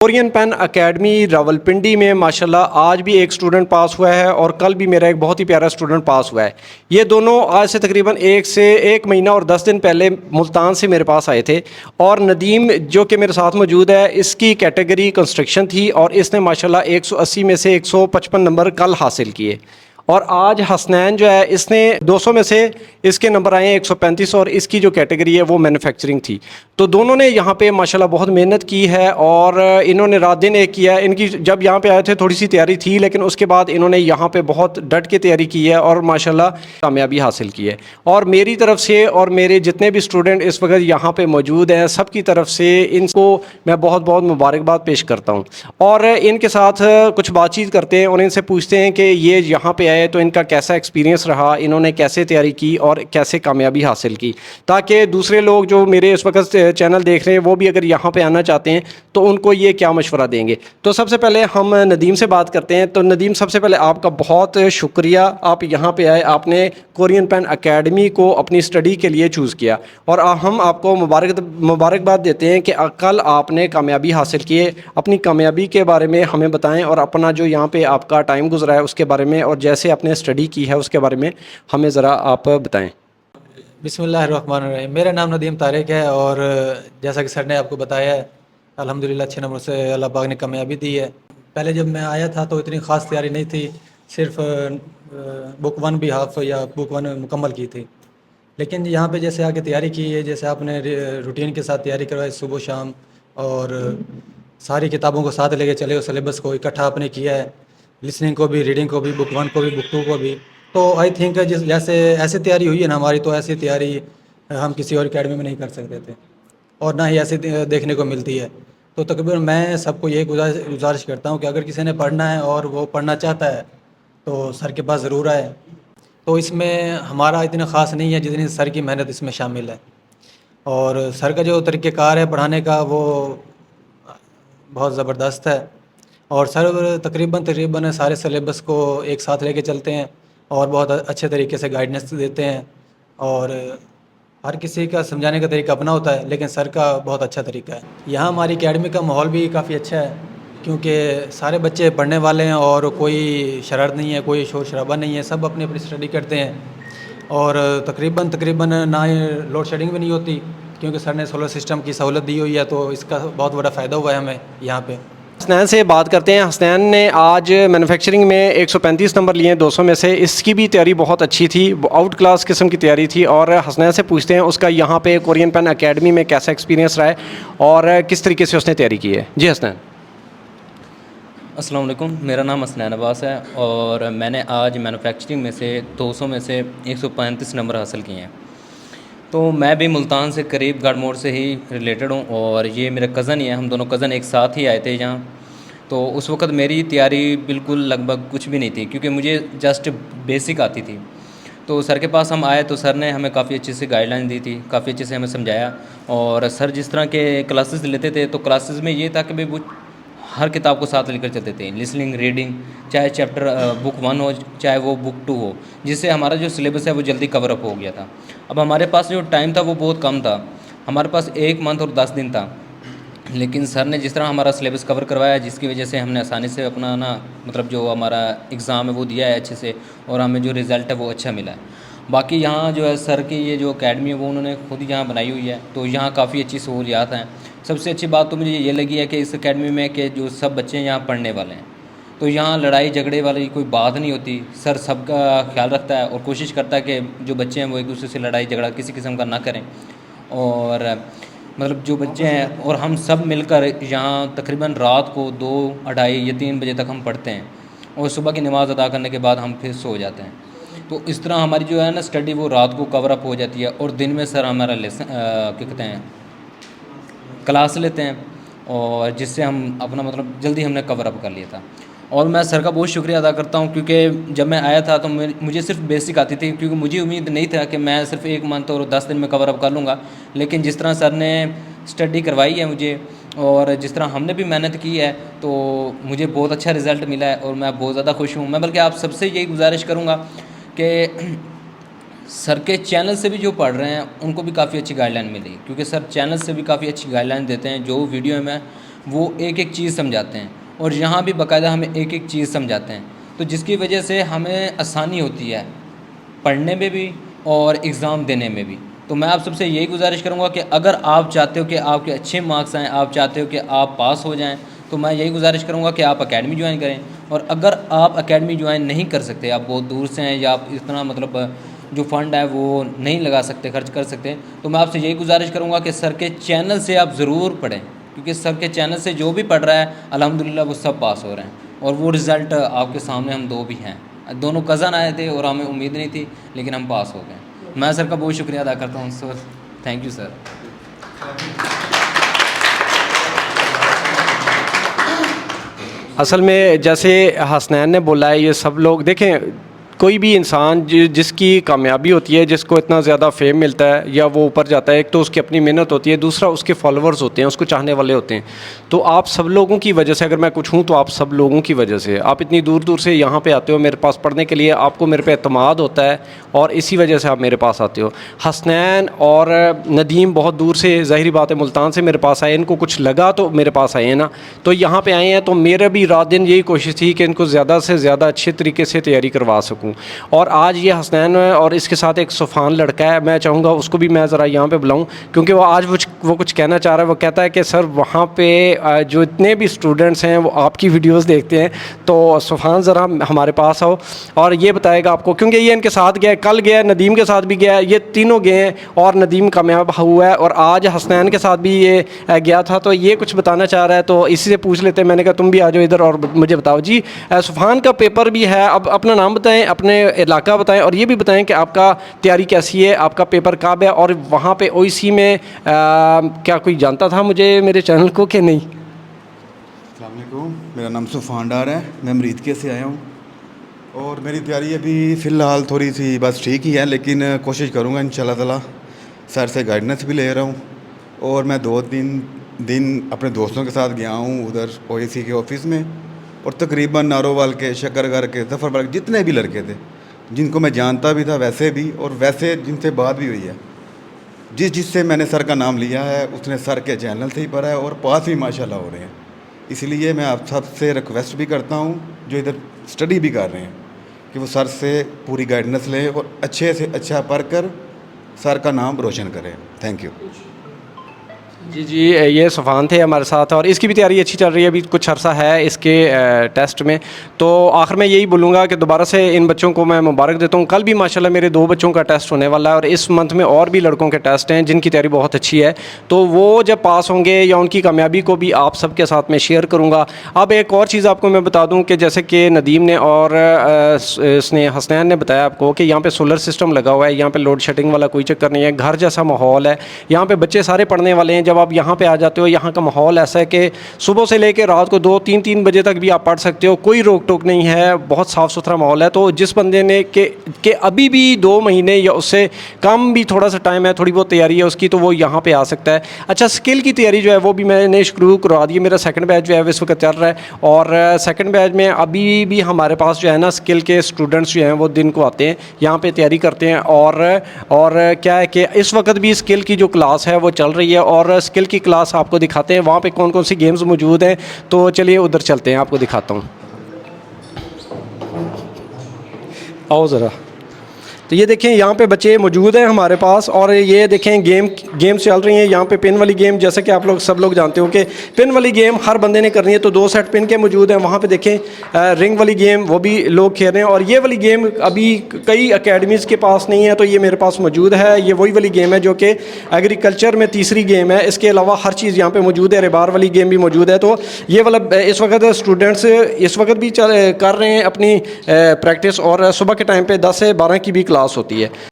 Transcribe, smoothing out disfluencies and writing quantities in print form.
Korean pen academy Rawalpindi में माशाल्लाह आज भी एक स्टूडेंट पास हुआ है और कल भी मेरा एक बहुत ही प्यारा स्टूडेंट पास हुआ है। ये दोनों आज से तकरीबन एक महीना और 10 दिन पहले मुल्तान से मेरे पास आए थे। और नदीम जो कि मेरे साथ मौजूद है, इसकी कैटेगरी कंस्ट्रक्शन थी और इसने माशाल्लाह 180 में से 155 नंबर कल हासिल किए। और आज हसनैन जो है इसने 200 में से इसके नंबर आए हैं 135 और इसकी जो कैटेगरी है वो मैन्युफैक्चरिंग थी। तो दोनों ने यहाँ पे माशाल्लाह बहुत मेहनत की है और इन्होंने रात दिन एक किया है। इनकी जब यहाँ पे आए थे थोड़ी सी तैयारी थी, लेकिन उसके बाद इन्होंने यहाँ पे बहुत डट के तैयारी की है और माशाल्लाह कामयाबी हासिल की है। और मेरी तरफ से और मेरे जितने भी स्टूडेंट इस वक्त यहाँ पे मौजूद हैं, सब की तरफ से इनको मैं बहुत बहुत मुबारकबाद पेश करता हूँ। और इनके साथ कुछ बातचीत करते हैं और इनसे पूछते हैं कि ये यहाँ पे आए तो इनका कैसा एक्सपीरियंस रहा, इन्होंने कैसे तैयारी की और कैसे कामयाबी हासिल की, ताकि दूसरे लोग जो मेरे इस वक्त चैनल देख रहे हैं वो भी अगर यहाँ पे आना चाहते हैं तो उनको ये क्या मशवरा देंगे। तो सबसे पहले हम नदीम से बात करते हैं। तो नदीम, सबसे पहले आपका बहुत शुक्रिया, आप यहाँ पे आए, आपने कोरियन पेन एकेडमी को अपनी स्टडी के लिए चूज़ किया और हम आपको मुबारकबाद देते हैं कि कल आपने कामयाबी हासिल की है। अपनी कामयाबी के बारे में हमें बताएं और अपना जो यहाँ पे आपका टाइम गुजरा है उसके बारे में और जैसे आपने स्टडी की है उसके बारे में हमें ज़रा आप बताएं। बिस्मिल्लाहिर्रहमानिर्रहीम। मेरा नाम नदीम तारिक है और जैसा कि सर ने आपको बताया है, अल्हम्दुलिल्लाह अच्छे नंबर से अल्लाह पाक ने कामयाबी दी है। पहले जब मैं आया था तो इतनी ख़ास तैयारी नहीं थी, सिर्फ बुक वन भी हाफ या बुक वन मुकम्मल की थी। लेकिन यहाँ पे जैसे आके तैयारी की है, जैसे आपने रूटीन के साथ तैयारी करवाई सुबह शाम और सारी किताबों को साथ लेके चले हो, सिलेबस को इकट्ठा आपने किया है, लिसनिंग को भी, रीडिंग को भी, बुक वन को भी, बुक टू को भी। तो आई थिंक जैसे ऐसी तैयारी हुई है ना हमारी, तो ऐसी तैयारी हम किसी और एकेडमी में नहीं कर सकते थे और ना ही ऐसी देखने को मिलती है। तो तकरीबन मैं सबको यही गुजारिश करता हूँ कि अगर किसी ने पढ़ना है और वो पढ़ना चाहता है तो सर के पास ज़रूर आए। तो इसमें हमारा इतना ख़ास नहीं है जितनी सर की मेहनत इसमें शामिल है। और सर का जो तरीक़ेकार है पढ़ाने का वो बहुत ज़बरदस्त है और सर तकरीबन सारे सिलेबस को एक साथ लेके चलते हैं और बहुत अच्छे तरीके से गाइडेंस देते हैं। और हर किसी का समझाने का तरीका अपना होता है, लेकिन सर का बहुत अच्छा तरीका है। यहाँ हमारी एकेडमी का माहौल भी काफ़ी अच्छा है क्योंकि सारे बच्चे पढ़ने वाले हैं और कोई शरारत नहीं है, कोई शोर शराबा नहीं है, सब अपनी अपनी स्टडी करते हैं। और तकरीबन ना लोड शेडिंग भी नहीं होती क्योंकि सर ने सोलर सिस्टम की सहूलत दी हुई है, तो इसका बहुत बड़ा फ़ायदा हुआ है हमें यहाँ पे। हसनैन से बात करते हैं। हसनैन ने आज मैन्युफैक्चरिंग में 135 नंबर लिए 200 में से। इसकी भी तैयारी बहुत अच्छी थी, आउट क्लास किस्म की तैयारी थी। और हसनैन से पूछते हैं उसका यहाँ पे कोरियन पेन एकेडमी में कैसा एक्सपीरियंस रहा है और किस तरीके से उसने तैयारी की है। जी हसनैन। अस्सलाम वालेकुम, मेरा नाम हसनैन अब्बास है और मैंने आज मैन्युफैक्चरिंग में से 200 में से 135 नंबर हासिल किए हैं। तो मैं भी मुल्तान से करीब गाड़ मोड़ से ही रिलेटेड हूँ और ये मेरा कज़न ही है, हम दोनों कज़न एक साथ ही आए थे यहाँ। तो उस वक़्त मेरी तैयारी बिल्कुल लगभग कुछ भी नहीं थी क्योंकि मुझे जस्ट बेसिक आती थी। तो सर के पास हम आए तो सर ने हमें काफ़ी अच्छे से गाइडलाइन दी थी, काफ़ी अच्छे से हमें समझाया। और सर जिस तरह के क्लासेस लेते थे तो क्लासेस में ये था कि भाई वो हर किताब को साथ लेकर चलते थे, लिसनिंग, रीडिंग, चाहे चैप्टर बुक वन हो चाहे वो बुक टू हो, जिससे हमारा जो सिलेबस है वो जल्दी कवर अप हो गया था। अब हमारे पास जो टाइम था वो बहुत कम था, हमारे पास 1 मंथ और 10 दिन था, लेकिन सर ने जिस तरह हमारा सिलेबस कवर करवाया जिसकी वजह से हमने आसानी से अपना मतलब जो हमारा एग्ज़ाम है वो दिया है अच्छे से और हमें जो रिज़ल्ट है वो अच्छा मिला है। बाकी यहाँ जो है सर की ये जो एकेडमी है वो उन्होंने खुद यहाँ बनाई हुई है, तो यहाँ काफ़ी अच्छी सहूलियात हैं। सबसे अच्छी बात तो मुझे ये लगी है कि इस एकेडमी में कि जो सब बच्चे यहाँ पढ़ने वाले हैं, तो यहाँ लड़ाई झगड़े वाली कोई बात नहीं होती। सर सबका ख्याल रखता है और कोशिश करता है कि जो बच्चे हैं वो एक दूसरे से लड़ाई झगड़ा किसी किस्म का ना करें। और मतलब जो बच्चे हैं और हम सब मिलकर यहाँ तकरीबन रात को 2, 2:30 या 3 बजे तक हम पढ़ते हैं और सुबह की नमाज़ अदा करने के बाद हम फिर सो जाते हैं। तो इस तरह हमारी जो है ना स्टडी वो रात को कवर अप हो जाती है और दिन में सर हमारा लेसन क्या कहते हैं क्लास लेते हैं और जिससे हम अपना मतलब जल्दी हमने कवर अप कर लिया था। और मैं सर का बहुत शुक्रिया अदा करता हूँ क्योंकि जब मैं आया था तो मुझे सिर्फ बेसिक आती थी, क्योंकि मुझे उम्मीद नहीं था कि मैं सिर्फ 1 मंथ और 10 दिन में कवर अप कर लूँगा। लेकिन जिस तरह सर ने स्टडी करवाई है मुझे और जिस तरह हमने भी मेहनत की है तो मुझे बहुत अच्छा रिज़ल्ट मिला है और मैं बहुत ज़्यादा खुश हूँ। मैं बल्कि आप सबसे यही गुजारिश करूँगा कि सर के चैनल से भी जो पढ़ रहे हैं उनको भी काफ़ी अच्छी गाइडलाइन मिली, क्योंकि सर चैनल से भी काफ़ी अच्छी गाइडलाइन देते हैं। जो वीडियो में وہ ایک ایک چیز سمجھاتے ہیں، اور یہاں بھی باقاعدہ ہمیں ایک ایک چیز سمجھاتے ہیں، تو جس کی وجہ سے ہمیں آسانی ہوتی ہے پڑھنے میں بھی اور ایگزام دینے میں بھی۔ تو میں آپ سب سے یہی گزارش کروں گا کہ اگر آپ چاہتے ہو کہ آپ کے اچھے مارکس آئیں، آپ چاہتے ہو کہ آپ پاس ہو جائیں، تو میں یہی گزارش کروں گا کہ آپ اکیڈمی جوائن کریں۔ اور اگر آپ اکیڈمی جوائن نہیں کر سکتے، آپ بہت دور سے ہیں، یا آپ اتنا مطلب جو فنڈ ہے وہ نہیں لگا سکتے، خرچ کر سکتے، تو میں آپ سے یہی گزارش کروں گا کہ سر کے چینل سے آپ ضرور پڑھیں، کیونکہ سر کے چینل سے جو بھی پڑھ رہا ہے الحمدللہ وہ سب پاس ہو رہے ہیں، اور وہ رزلٹ آپ کے سامنے ہم دو بھی ہیں، دونوں کزن آئے تھے اور ہمیں امید نہیں تھی لیکن ہم پاس ہو گئے۔ میں سر کا بہت شکریہ ادا کرتا ہوں سر، تھینک یو سر۔ اصل میں جیسے حسنین نے بولا ہے، یہ سب لوگ دیکھیں، کوئی بھی انسان جس کی کامیابی ہوتی ہے، جس کو اتنا زیادہ فیم ملتا ہے یا وہ اوپر جاتا ہے، ایک تو اس کی اپنی محنت ہوتی ہے، دوسرا اس کے فالوورز ہوتے ہیں، اس کو چاہنے والے ہوتے ہیں۔ تو آپ سب لوگوں کی وجہ سے، اگر میں کچھ ہوں تو آپ سب لوگوں کی وجہ سے، آپ اتنی دور دور سے یہاں پہ آتے ہو میرے پاس پڑھنے کے لیے، آپ کو میرے پہ اعتماد ہوتا ہے اور اسی وجہ سے آپ میرے پاس آتے ہو۔ حسنین اور ندیم بہت دور سے، ظاہری بات ہے ملتان سے میرے پاس آئے، ان کو کچھ لگا تو میرے پاس آئے ہیں نا، تو یہاں پہ آئے ہیں، تو میرا بھی رات دن یہی کوشش تھی کہ ان کو زیادہ سے زیادہ اچھے طریقے سے تیاری کروا سکوں۔ اور آج یہ حسنین اور اس کے ساتھ ایک صفان لڑکا ہے، میں چاہوں گا اس کو بھی میں ذرا یہاں پہ بلاؤں، کیونکہ وہ آج وہ کچھ کہنا چاہ رہا ہے۔ وہ کہتا ہے کہ سر وہاں پہ جو اتنے بھی اسٹوڈنٹس ہیں وہ آپ کی ویڈیوز دیکھتے ہیں، تو صفان ذرا ہمارے پاس آؤ اور یہ بتائے گا آپ کو، کیونکہ یہ ان کے ساتھ گیا ہے، کل گیا ہے، ندیم کے ساتھ بھی گیا ہے، یہ تینوں گئے ہیں اور ندیم کامیاب ہوا ہے، اور آج حسنین کے ساتھ بھی یہ گیا تھا، تو یہ کچھ بتانا چاہ رہا ہے، تو اسی سے پوچھ لیتے ہیں۔ میں نے کہا تم بھی آ جاؤ ادھر اور مجھے بتاؤ جی، صفان کا پیپر بھی ہے، اب اپنا نام بتائیں، اپنے علاقہ بتائیں، اور یہ بھی بتائیں کہ آپ کا تیاری کیسی ہے، آپ کا پیپر کب ہے، اور وہاں پہ او سی میں کیا کوئی جانتا تھا مجھے، میرے چینل کو، کہ نہیں؟ السلام علیکم، میرا نام صفان ڈار ہے، میں مریدکے سے آیا ہوں، اور میری تیاری ابھی فی الحال تھوڑی سی بس ٹھیک ہی ہے، لیکن کوشش کروں گا انشاءاللہ تعالی۔ سر سے گائیڈنس بھی لے رہا ہوں، اور میں 2-3 اپنے دوستوں کے ساتھ گیا ہوں ادھر او اے سی کے آفس میں، اور تقریباً نارووال کے، شکرگڑھ کے، ظفر کے جتنے بھی لڑکے تھے جن کو میں جانتا بھی تھا ویسے بھی، اور ویسے جن سے بات بھی ہوئی ہے، جس سے میں نے سر کا نام لیا ہے اس نے سر کے چینل سے ہی پڑھا ہے، اور پاس بھی ماشاءاللہ ہو رہے ہیں۔ اس لیے میں آپ سب سے ریکویسٹ بھی کرتا ہوں جو ادھر اسٹڈی بھی کر رہے ہیں کہ وہ سر سے پوری گائیڈنس لیں اور اچھے سے اچھا پڑھ کر سر کا نام روشن کریں۔ Thank you. جی، یہ صفان تھے ہمارے ساتھ، اور اس کی بھی تیاری اچھی چل رہی ہے، ابھی کچھ عرصہ ہے اس کے ٹیسٹ میں۔ تو آخر میں یہی بولوں گا کہ دوبارہ سے ان بچوں کو میں مبارک دیتا ہوں۔ کل بھی ماشاءاللہ میرے 2 بچوں کا ٹیسٹ ہونے والا ہے، اور اس منتھ میں اور بھی لڑکوں کے ٹیسٹ ہیں جن کی تیاری بہت اچھی ہے، تو وہ جب پاس ہوں گے یا ان کی کامیابی کو بھی آپ سب کے ساتھ میں شیئر کروں گا۔ اب ایک اور چیز آپ کو میں بتا دوں کہ جیسے کہ ندیم نے اور اس نے حسنین نے بتایا آپ کو کہ یہاں پہ سولر سسٹم لگا ہوا ہے، یہاں پہ لوڈ شیڈنگ والا کوئی چکر نہیں ہے، گھر جیسا ماحول ہے، یہاں پہ بچے سارے پڑھنے والے ہیں۔ جب آپ یہاں پہ آ جاتے ہو، یہاں کا ماحول ایسا ہے کہ صبح سے لے کے رات کو 2-3 بجے تک بھی آپ پڑھ سکتے ہو، کوئی روک ٹوک نہیں ہے، بہت صاف ستھرا ماحول ہے۔ تو جس بندے نے کہ ابھی بھی 2 مہینے یا اس سے کم بھی تھوڑا سا ٹائم ہے، تھوڑی بہت تیاری ہے اس کی، تو وہ یہاں پہ آ سکتا ہے۔ اچھا، اسکل کی تیاری جو ہے وہ بھی میں نے شروع کروا دی ہے، میرا 2nd بیچ جو ہے اس وقت چل رہا ہے، اور 2nd بیچ میں ابھی بھی ہمارے پاس جو ہے نا اسکل کے اسٹوڈنٹس جو ہیں وہ دن کو آتے ہیں، یہاں پہ تیاری کرتے ہیں، اور کیا ہے کہ اس وقت بھی اسکل کی جو کلاس ہے وہ چل رہی ہے، اور اسکل کی کلاس آپ کو دکھاتے ہیں وہاں پہ کون کون سی گیمز موجود ہیں، تو چلیے ادھر چلتے ہیں، آپ کو دکھاتا ہوں، آؤ ذرا۔ تو یہ دیکھیں یہاں پہ بچے موجود ہیں ہمارے پاس، اور یہ دیکھیں گیمز چل رہی ہیں یہاں پہ۔ پن والی گیم، جیسے کہ آپ لوگ سب لوگ جانتے ہو کہ پن والی گیم ہر بندے نے کرنی ہے، تو 2 سیٹ پن کے موجود ہیں وہاں پہ۔ دیکھیں رنگ والی گیم وہ بھی لوگ کھیل رہے ہیں، اور یہ والی گیم ابھی کئی اکیڈمیز کے پاس نہیں ہے، تو یہ میرے پاس موجود ہے۔ یہ وہی والی گیم ہے جو کہ ایگریکلچر میں تیسری گیم ہے، اس کے علاوہ ہر چیز یہاں پہ موجود ہے، ریبار والی گیم بھی موجود ہے۔ تو یہ والا اس وقت اسٹوڈنٹس اس وقت بھی کر رہے ہیں اپنی پریکٹس، اور صبح کے ٹائم پہ 10 سے 12 کی بھی کلاس ہوتی ہے۔